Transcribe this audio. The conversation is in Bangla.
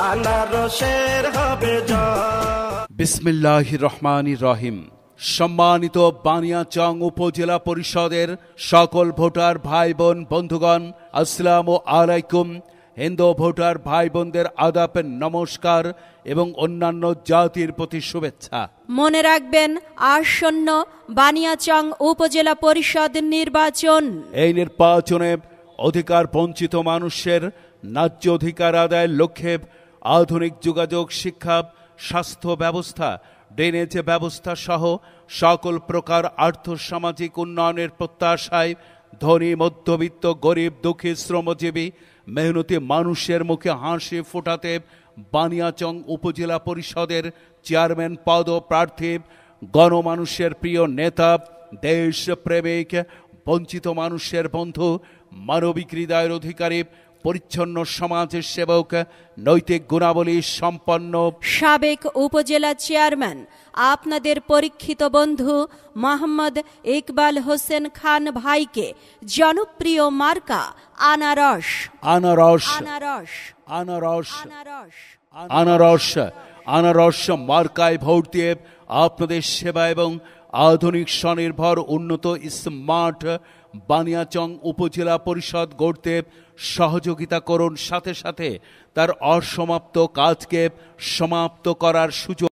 আনারসের হবে জয়। বিসমিল্লাহির রহমানির রহিম। সম্মানিত বানিয়াচং উপজেলা পরিষদের সকল ভোটার ভাই বোন বন্ধুগণ, আসসালামু আলাইকুম। হিন্দু ভোটার ভাই বোনদের আদাব, নমস্কার এবং অন্যান্য জাতির প্রতি শুভেচ্ছা। মনে রাখবেন, আসন্ন বানিয়াচং উপজেলা পরিষদ নির্বাচন। এই নির্বাচনে অধিকার বঞ্চিত মানুষের ন্যায্য অধিকার আদায়ের লক্ষ্যে আধুনিক যোগাযোগ, শিক্ষা, স্বাস্থ্য ব্যবস্থা, ড্রেনেজ ব্যবস্থা সহ সকল প্রকার আর্থসামাজিক উন্নয়নের প্রত্যাশায় ধনী, মধ্যবিত্ত, গরিব, দুঃখী, শ্রমজীবী, মেহনতি মানুষের মুখে হাসি ফোটাতে বানিয়াচং উপজেলা পরিষদের চেয়ারম্যান পদপ্রার্থী, গণমানুষের প্রিয় নেতা, দেশপ্রেমিক, বঞ্চিত মানুষের বন্ধু, মানবিক হৃদয়ের অধিকারী, পরিচ্ছন্ন সমাজের সেবক, নৈতিক গুণাবলী সম্পন্ন সাবেক উপজেলা চেয়ারম্যান, আপনাদের পরীক্ষিত বন্ধু মোহাম্মদ ইকবাল হোসেন খান ভাইকে জনপ্রিয় মার্কা আনারস আনারস আনারস আনারস আনারস আনারস আনারস মার্কায় ভোট দিয়ে আপনাদের সেবা এবং আধুনিক স্বনির্ভর উন্নত স্মার্ট বানিয়াচং উপজেলা পরিষদ গড়তে সহযোগিতা করুন। সাথে সাথে তার অসমাপ্ত কাজকে সমাপ্ত করার সুযোগ